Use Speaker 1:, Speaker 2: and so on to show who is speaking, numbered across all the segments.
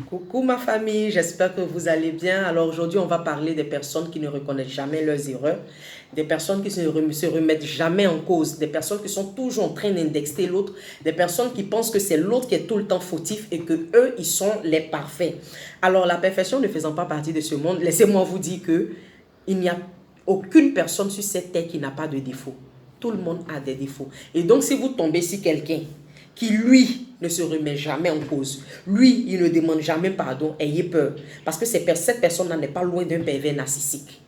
Speaker 1: Coucou ma famille, j'espère que vous allez bien. Alors aujourd'hui, on va parler des personnes qui ne reconnaissent jamais leurs erreurs, des personnes qui se remettent jamais en cause, des personnes qui sont toujours en train d'indexer l'autre, des personnes qui pensent que c'est l'autre qui est tout le temps fautif et que eux, ils sont les parfaits. Alors la perfection ne faisant pas partie de ce monde, laissez-moi vous dire que il n'y a aucune personne sur cette terre qui n'a pas de défaut. Tout le monde a des défauts. Et donc si vous tombez sur quelqu'un qui, lui, ne se remet jamais en cause. Lui, il ne demande jamais pardon. Ayez peur. Parce que cette personne-là n'est pas loin d'un pervers narcissique.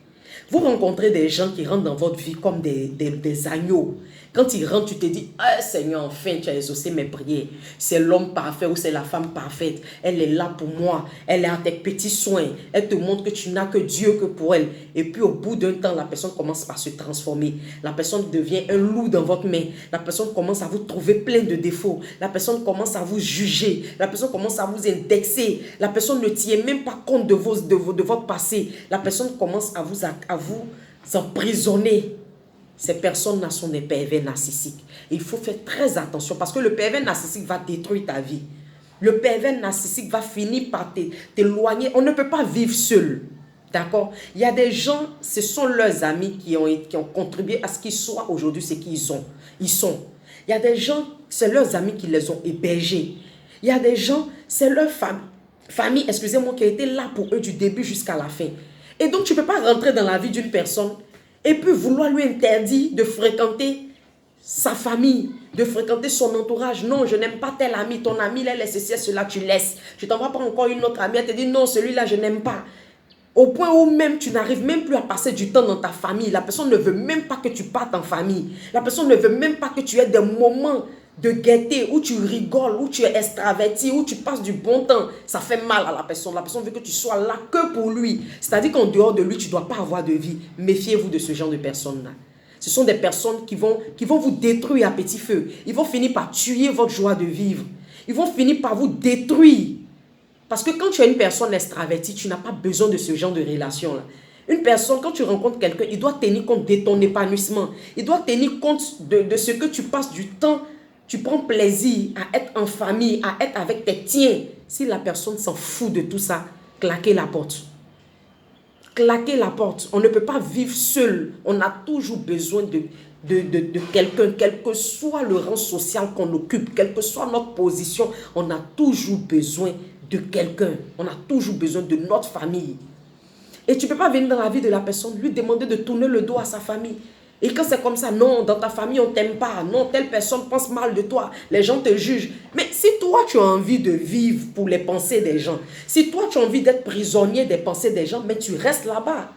Speaker 1: Vous rencontrez des gens qui rentrent dans votre vie comme des agneaux. Quand ils rentrent, tu te dis, ah Seigneur, enfin tu as exaucé mes prières. C'est l'homme parfait ou c'est la femme parfaite. Elle est là pour moi. Elle est à tes petits soins. Elle te montre que tu n'as que Dieu que pour elle. Et puis au bout d'un temps, la personne commence par se transformer. La personne devient un loup dans votre main. La personne commence à vous trouver plein de défauts. La personne commence à vous juger. La personne commence à vous indexer. La personne ne tient même pas compte de votre passé. La personne commence à vous emprisonner. Ces personnes-là sont des pervers narcissiques. Il faut faire très attention parce que le pervers narcissique va détruire ta vie. Le pervers narcissique va finir par t'éloigner. On ne peut pas vivre seul. D'accord? Il y a des gens, ce sont leurs amis qui ont contribué à ce qu'ils soient aujourd'hui ce qu'ils sont. Ils sont. Il y a des gens, c'est leurs amis qui les ont hébergés. Il y a des gens, c'est leur famille, excusez-moi, qui a été là pour eux du début jusqu'à la fin. Et donc, tu ne peux pas rentrer dans la vie d'une personne et puis vouloir lui interdire de fréquenter sa famille, de fréquenter son entourage. Non, je n'aime pas tel ami. Ton ami, là, laisse ceci, cela, tu laisses. Je t'envoie pas encore une autre amie. Elle te dit non, celui-là, je n'aime pas. Au point où même tu n'arrives même plus à passer du temps dans ta famille. La personne ne veut même pas que tu partes en famille. La personne ne veut même pas que tu aies des moments de gaieté où tu rigoles, où tu es extraverti, où tu passes du bon temps. Ça fait mal à la personne. La personne veut que tu sois là que pour lui. C'est-à-dire qu'en dehors de lui, tu ne dois pas avoir de vie. Méfiez-vous de ce genre de personnes-là. Ce sont des personnes qui vont vous détruire à petit feu. Ils vont finir par tuer votre joie de vivre. Ils vont finir par vous détruire. Parce que quand tu es une personne extravertie, tu n'as pas besoin de ce genre de relation-là. Une personne, quand tu rencontres quelqu'un, il doit tenir compte de ton épanouissement. Il doit tenir compte de ce que tu passes du temps. Tu prends plaisir à être en famille, à être avec tes tiens. Si la personne s'en fout de tout ça, claquez la porte. Claquez la porte. On ne peut pas vivre seul. On a toujours besoin de quelqu'un, quel que soit le rang social qu'on occupe, quelle que soit notre position, on a toujours besoin de quelqu'un. On a toujours besoin de notre famille. Et tu ne peux pas venir dans la vie de la personne, lui demander de tourner le dos à sa famille. Et quand c'est comme ça, non, dans ta famille, on ne t'aime pas. Non, telle personne pense mal de toi. Les gens te jugent. Mais si toi, tu as envie de vivre pour les pensées des gens, si toi, tu as envie d'être prisonnier des pensées des gens, mais tu restes là-bas.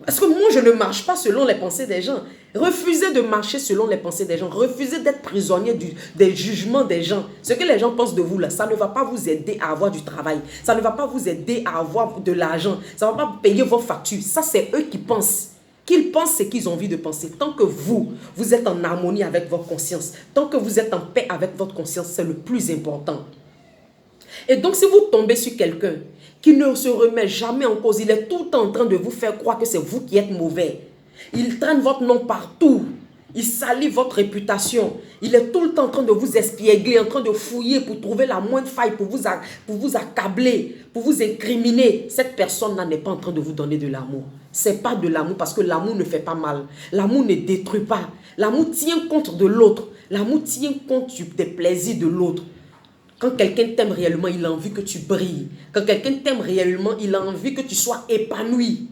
Speaker 1: Parce que moi, je ne marche pas selon les pensées des gens. Refusez de marcher selon les pensées des gens. Refusez d'être prisonnier des jugements des gens. Ce que les gens pensent de vous, là, ça ne va pas vous aider à avoir du travail. Ça ne va pas vous aider à avoir de l'argent. Ça ne va pas payer vos factures. Ça, c'est eux qui pensent. Qu'ils pensent ce qu'ils ont envie de penser. Tant que vous êtes en harmonie avec votre conscience, tant que vous êtes en paix avec votre conscience, c'est le plus important. Et donc, si vous tombez sur quelqu'un qui ne se remet jamais en cause, il est tout le temps en train de vous faire croire que c'est vous qui êtes mauvais. Il traîne votre nom partout. Il salit votre réputation. Il est tout le temps en train de vous espiégler, en train de fouiller pour trouver la moindre faille, pour vous accabler, pour vous incriminer. Cette personne-là n'est pas en train de vous donner de l'amour. Ce n'est pas de l'amour parce que l'amour ne fait pas mal. L'amour ne détruit pas. L'amour tient compte de l'autre. L'amour tient compte des plaisirs de l'autre. Quand quelqu'un t'aime réellement, il a envie que tu brilles. Quand quelqu'un t'aime réellement, il a envie que tu sois épanoui.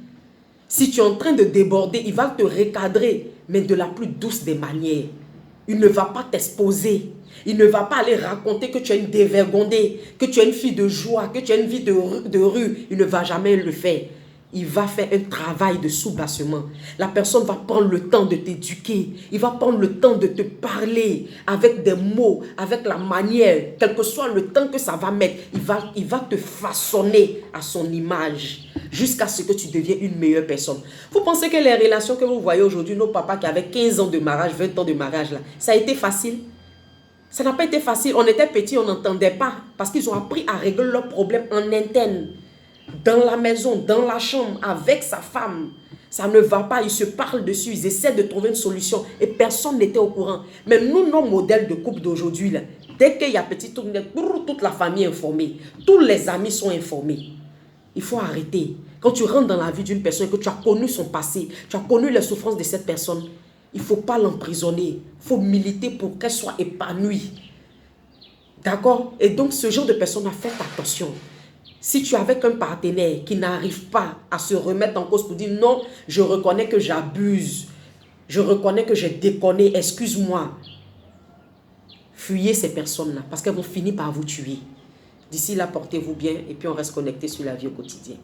Speaker 1: Si tu es en train de déborder, il va te recadrer, mais de la plus douce des manières. Il ne va pas t'exposer. Il ne va pas aller raconter que tu es une dévergondée, que tu es une fille de joie, que tu as une vie de rue. Il ne va jamais le faire. Il va faire un travail de soubassement. La personne va prendre le temps de t'éduquer. Il va prendre le temps de te parler avec des mots, avec la manière, quel que soit le temps que ça va mettre. Il va te façonner à son image jusqu'à ce que tu deviennes une meilleure personne. Vous pensez que les relations que vous voyez aujourd'hui, nos papas qui avaient 15 ans de mariage, 20 ans de mariage, là, ça a été facile? Ça n'a pas été facile. On était petits, on n'entendait pas parce qu'ils ont appris à régler leurs problèmes en interne. Dans la maison, dans la chambre, avec sa femme. Ça ne va pas, ils se parlent dessus, ils essaient de trouver une solution et personne n'était au courant. Même nous, nos modèles de couple d'aujourd'hui, Dès qu'il y a petit truc, toute la famille est informée. Tous les amis sont informés. Il faut arrêter. Quand tu rentres dans la vie d'une personne et que tu as connu son passé, tu as connu les souffrances de cette personne, il ne faut pas l'emprisonner. Il faut militer pour qu'elle soit épanouie. D'accord? Et donc, ce genre de personne, faites attention. Si tu es avec un partenaire qui n'arrive pas à se remettre en cause pour dire non, je reconnais que j'abuse, je reconnais que j'ai déconné, excuse-moi. Fuyez ces personnes-là parce qu'elles vont finir par vous tuer. D'ici là, portez-vous bien et puis on reste connecté sur la vie au quotidien.